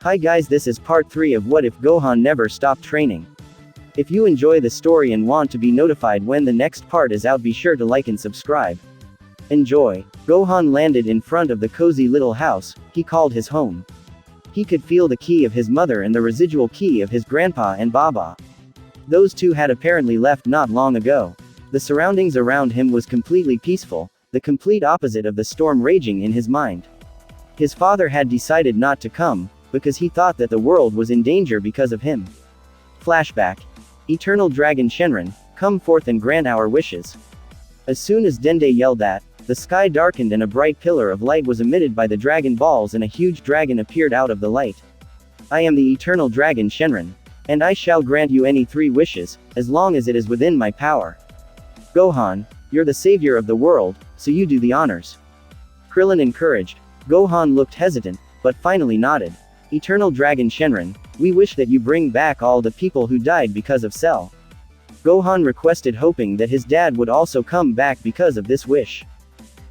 Hi guys, this is part 3 of What If Gohan Never Stopped Training. If you enjoy the story and want to be notified when the next part is out, be sure to like and subscribe. Enjoy. Gohan landed in front of the cozy little house he called his home. He could feel the key of his mother and the residual key of his grandpa and Baba. Those two had apparently left not long ago. The surroundings around him was completely peaceful, the complete opposite of the storm raging in his mind. His father had decided not to come, because he thought that the world was in danger because of him. Flashback. Eternal Dragon Shenron, come forth and grant our wishes. As soon as Dende yelled that, the sky darkened and a bright pillar of light was emitted by the Dragon Balls and a huge dragon appeared out of the light. I am the Eternal Dragon Shenron. And I shall grant you any 3 wishes, as long as it is within my power. Gohan, you're the savior of the world, so you do the honors. Krillin encouraged. Gohan looked hesitant, but finally nodded. Eternal Dragon Shenron, we wish that you bring back all the people who died because of Cell. Gohan requested, hoping that his dad would also come back because of this wish.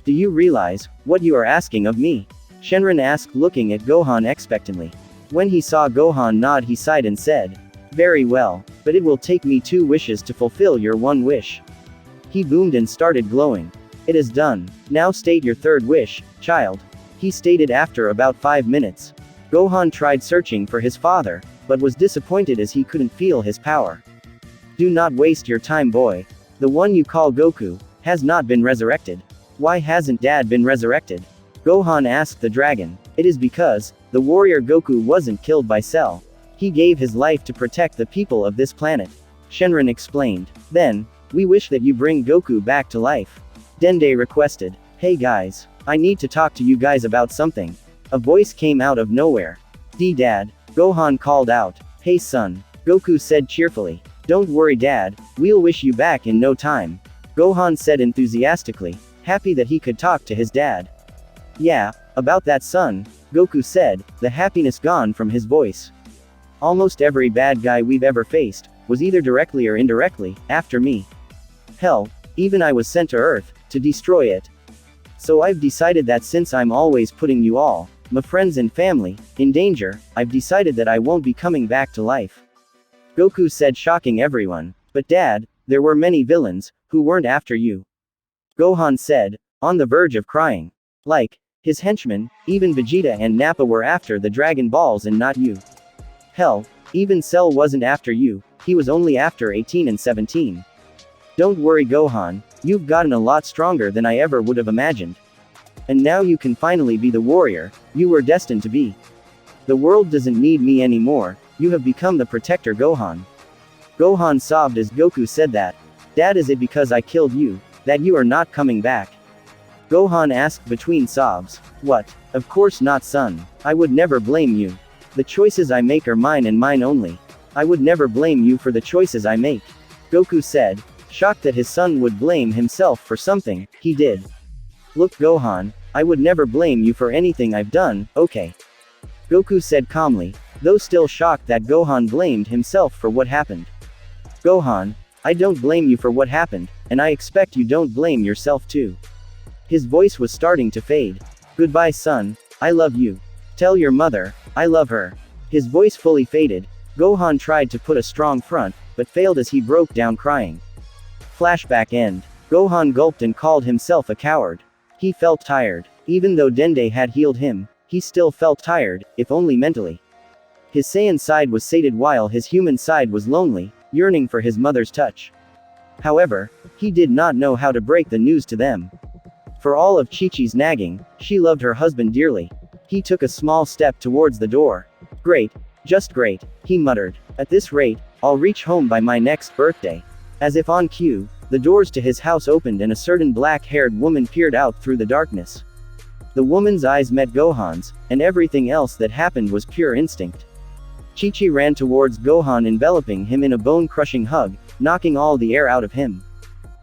Do you realize what you are asking of me? Shenron asked, looking at Gohan expectantly. When he saw Gohan nod, he sighed and said, very well, but it will take me 2 wishes to fulfill your 1 wish. He boomed and started glowing. It is done. Now state your 3rd wish, child. He stated after about 5 minutes. Gohan tried searching for his father, but was disappointed as he couldn't feel his power. Do not waste your time, boy. The one you call Goku has not been resurrected. Why hasn't Dad been resurrected? Gohan asked the dragon. It is because the warrior Goku wasn't killed by Cell. He gave his life to protect the people of this planet. Shenron explained. Then, we wish that you bring Goku back to life. Dende requested. Hey guys, I need to talk to you guys about something. A voice came out of nowhere. Dad. Gohan called out. Hey son. Goku said cheerfully. Don't worry Dad, we'll wish you back in no time. Gohan said enthusiastically, happy that he could talk to his dad. Yeah, about that son, Goku said, the happiness gone from his voice. Almost every bad guy we've ever faced was either directly or indirectly after me. Hell, even I was sent to Earth to destroy it. So I've decided that since I'm always putting you all, my friends and family, in danger, I've decided that I won't be coming back to life. Goku said, shocking everyone. But Dad, there were many villains who weren't after you. Gohan said, on the verge of crying. Like his henchmen, even Vegeta and Nappa were after the Dragon Balls and not you. Hell, even Cell wasn't after you, he was only after 18 and 17. Don't worry Gohan, you've gotten a lot stronger than I ever would have imagined. And now you can finally be the warrior you were destined to be. The world doesn't need me anymore, you have become the protector Gohan. Gohan sobbed as Goku said that. Dad, is it because I killed you that you are not coming back? Gohan asked between sobs. What? Of course not son, I would never blame you. The choices I make are mine and mine only. I would never blame you for the choices I make. Goku said, shocked that his son would blame himself for something he did. Look Gohan, I would never blame you for anything I've done, okay? Goku said calmly, though still shocked that Gohan blamed himself for what happened. Gohan, I don't blame you for what happened, and I expect you don't blame yourself too. His voice was starting to fade. Goodbye son, I love you. Tell your mother, I love her. His voice fully faded. Gohan tried to put a strong front, but failed as he broke down crying. Flashback end. Gohan gulped and called himself a coward. He felt tired. Even though Dende had healed him, he still felt tired, if only mentally. His Saiyan side was sated while his human side was lonely, yearning for his mother's touch. However, he did not know how to break the news to them. For all of Chi-Chi's nagging, she loved her husband dearly. He took a small step towards the door. Great. Just great, he muttered. At this rate, I'll reach home by my next birthday. As if on cue, the doors to his house opened and a certain black-haired woman peered out through the darkness. The woman's eyes met Gohan's, and everything else that happened was pure instinct. Chi-Chi ran towards Gohan, enveloping him in a bone-crushing hug, knocking all the air out of him.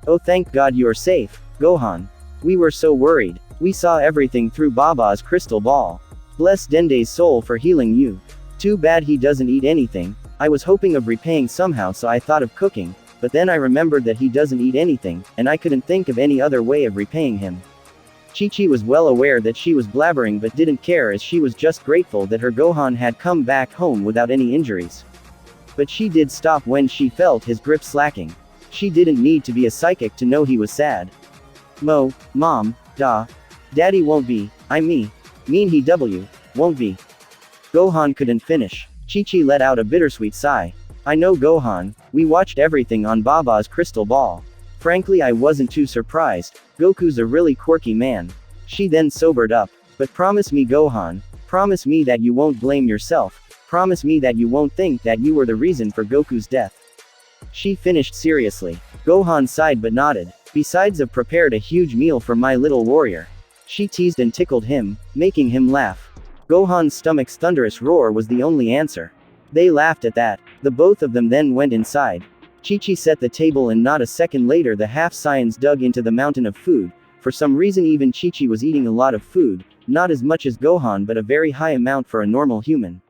Oh, thank God you're safe, Gohan. We were so worried. We saw everything through Baba's crystal ball. Bless Dende's soul for healing you. Too bad he doesn't eat anything. I was hoping of repaying somehow, so I thought of cooking, but then I remembered that he doesn't eat anything, and I couldn't think of any other way of repaying him. Chi-Chi was well aware that she was blabbering but didn't care, as she was just grateful that her Gohan had come back home without any injuries. But she did stop when she felt his grip slacking. She didn't need to be a psychic to know he was sad. Mom, Daddy won't be, mean he won't be. Gohan couldn't finish. Chi-Chi let out a bittersweet sigh. I know, Gohan, we watched everything on Baba's crystal ball. Frankly, I wasn't too surprised. Goku's a really quirky man. She then sobered up. But promise me, Gohan, promise me that you won't blame yourself. Promise me that you won't think that you were the reason for Goku's death. She finished seriously. Gohan sighed but nodded. Besides, I've prepared a huge meal for my little warrior. She teased and tickled him, making him laugh. Gohan's stomach's thunderous roar was the only answer. They laughed at that. The both of them then went inside. Chi-Chi set the table, and not a second later the half-Saiyans dug into the mountain of food. For some reason even Chi-Chi was eating a lot of food, not as much as Gohan but a very high amount for a normal human.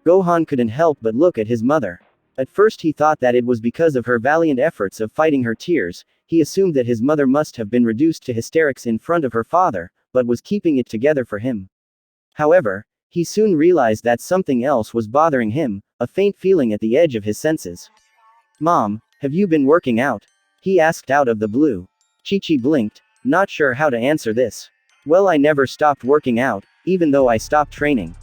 Gohan couldn't help but look at his mother. At first he thought that it was because of her valiant efforts of fighting her tears. He assumed that his mother must have been reduced to hysterics in front of her father, but was keeping it together for him. However, he soon realized that something else was bothering him, a faint feeling at the edge of his senses. Mom, have you been working out? He asked out of the blue. Chi-Chi blinked, not sure how to answer this. Well, I never stopped working out, even though I stopped training.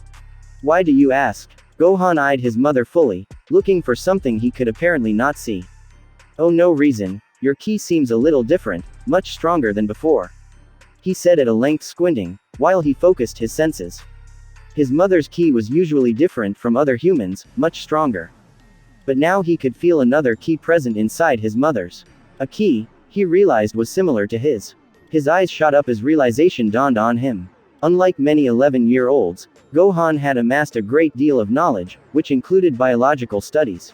Why do you ask? Gohan eyed his mother fully, looking for something he could apparently not see. Oh, no reason, your ki seems a little different, much stronger than before. He said at a length, squinting, while he focused his senses. His mother's ki was usually different from other humans, much stronger. But now he could feel another ki present inside his mother's. A ki, he realized, was similar to his. His eyes shot up as realization dawned on him. Unlike many 11-year-olds, Gohan had amassed a great deal of knowledge, which included biological studies.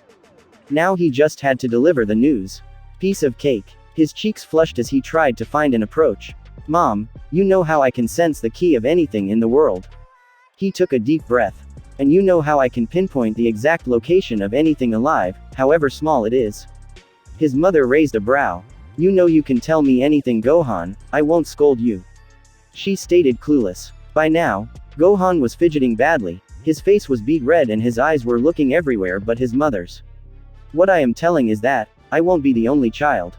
Now he just had to deliver the news. Piece of cake. His cheeks flushed as he tried to find an approach. Mom, you know how I can sense the ki of anything in the world. He took a deep breath. And you know how I can pinpoint the exact location of anything alive, however small it is. His mother raised a brow. You know you can tell me anything, Gohan, I won't scold you. She stated, clueless. By now, Gohan was fidgeting badly, his face was beet red and his eyes were looking everywhere but his mother's. What I am telling is that, I won't be the only child.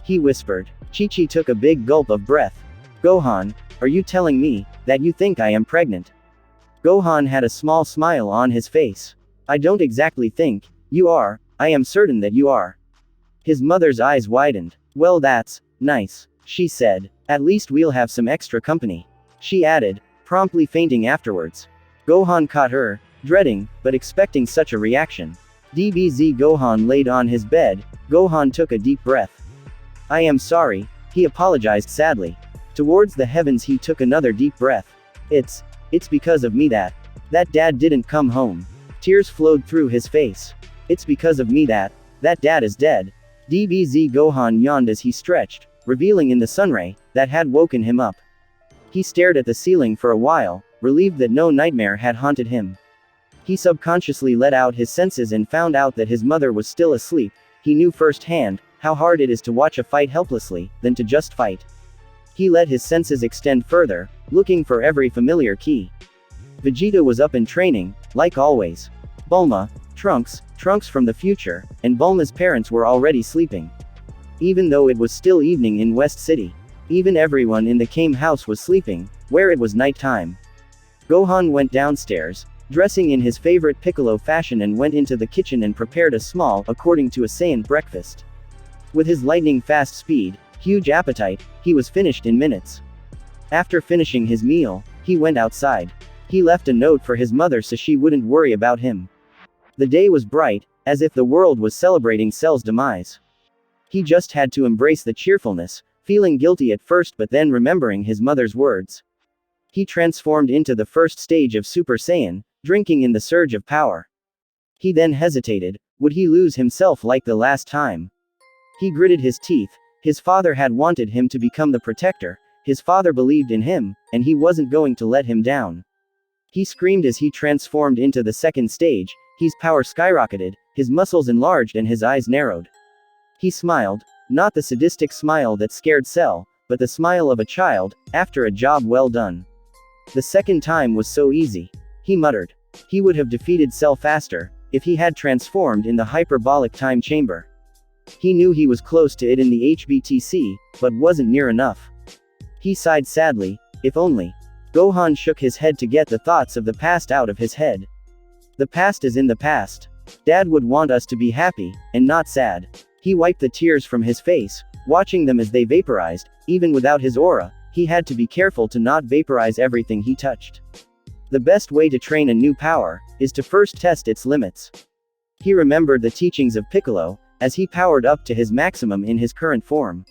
He whispered. Chi-Chi took a big gulp of breath. Gohan, are you telling me that you think I am pregnant? Gohan had a small smile on his face. I don't exactly think you are, I am certain that you are. His mother's eyes widened. Well, that's nice, she said. At least we'll have some extra company. She added, promptly fainting afterwards. Gohan caught her, dreading, but expecting such a reaction. DBZ. Gohan laid on his bed. Gohan took a deep breath. I am sorry, he apologized sadly. Towards the heavens he took another deep breath. It's because of me that dad didn't come home. Tears flowed through his face. It's because of me that dad is dead. DBZ. Gohan yawned as he stretched, revealing in the sunray that had woken him up. He stared at the ceiling for a while, relieved that no nightmare had haunted him. He subconsciously let out his senses and found out that his mother was still asleep. He knew firsthand how hard it is to watch a fight helplessly, than to just fight. He let his senses extend further, looking for every familiar ki. Vegeta was up and training, like always. Bulma, Trunks from the future, and Bulma's parents were already sleeping. Even though it was still evening in West City. Even everyone in the Kame house was sleeping, where it was night time. Gohan went downstairs, dressing in his favorite Piccolo fashion, and went into the kitchen and prepared a small, according to a Saiyan, breakfast. With his lightning-fast speed, huge appetite, he was finished in minutes. After finishing his meal, he went outside. He left a note for his mother so she wouldn't worry about him. The day was bright, as if the world was celebrating Cell's demise. He just had to embrace the cheerfulness, feeling guilty at first but then remembering his mother's words. He transformed into the first stage of Super Saiyan, drinking in the surge of power. He then hesitated, would he lose himself like the last time? He gritted his teeth. His father had wanted him to become the protector, his father believed in him, and he wasn't going to let him down. He screamed as he transformed into the second stage, his power skyrocketed, his muscles enlarged and his eyes narrowed. He smiled, not the sadistic smile that scared Cell, but the smile of a child, after a job well done. The second time was so easy. He muttered. He would have defeated Cell faster, if he had transformed in the hyperbolic time chamber. He knew he was close to it in the HBTC, but wasn't near enough. He sighed sadly, if only. Gohan shook his head to get the thoughts of the past out of his head. The past is in the past. Dad would want us to be happy, and not sad. He wiped the tears from his face, watching them as they vaporized. Even without his aura, he had to be careful to not vaporize everything he touched. The best way to train a new power is to first test its limits. He remembered the teachings of Piccolo, as he powered up to his maximum in his current form.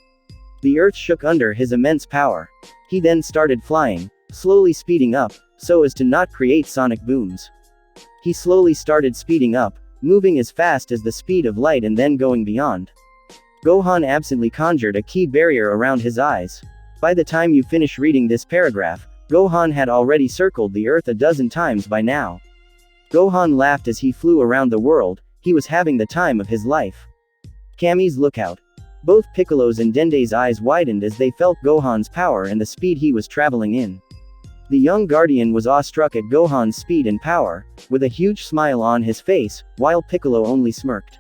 The earth shook under his immense power. He then started flying, slowly speeding up, so as to not create sonic booms. He slowly started speeding up, moving as fast as the speed of light and then going beyond. Gohan absently conjured a key barrier around his eyes. By the time you finish reading this paragraph, Gohan had already circled the earth a dozen times by now. Gohan laughed as he flew around the world. He was having the time of his life. Kami's lookout. Both Piccolo's and Dende's eyes widened as they felt Gohan's power and the speed he was traveling in. The young guardian was awestruck at Gohan's speed and power, with a huge smile on his face, while Piccolo only smirked.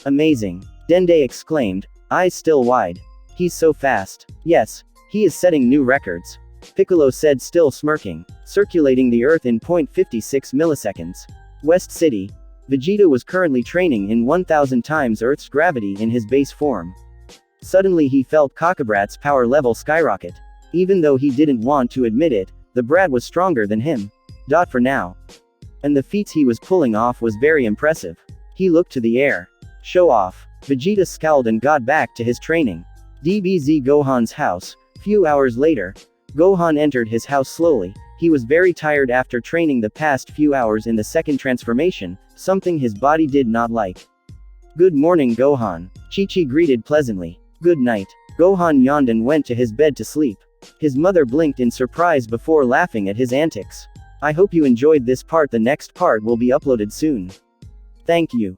Amazing! Dende exclaimed, eyes still wide. He's so fast. Yes, he is setting new records. Piccolo said, still smirking. Circulating the earth in 0.56 milliseconds. West City. Vegeta was currently training in 1000 times Earth's gravity in his base form. Suddenly he felt Cockabrat's power level skyrocket. Even though he didn't want to admit it, the brat was stronger than him. For now. And the feats he was pulling off was very impressive. He looked to the air. Show off. Vegeta scowled and got back to his training. DBZ Gohan's house. Few hours later. Gohan entered his house slowly. He was very tired after training the past few hours in the second transformation, something his body did not like. Good morning, Gohan. Chi-Chi greeted pleasantly. Good night. Gohan yawned and went to his bed to sleep. His mother blinked in surprise before laughing at his antics. I hope you enjoyed this part. The next part will be uploaded soon. Thank you.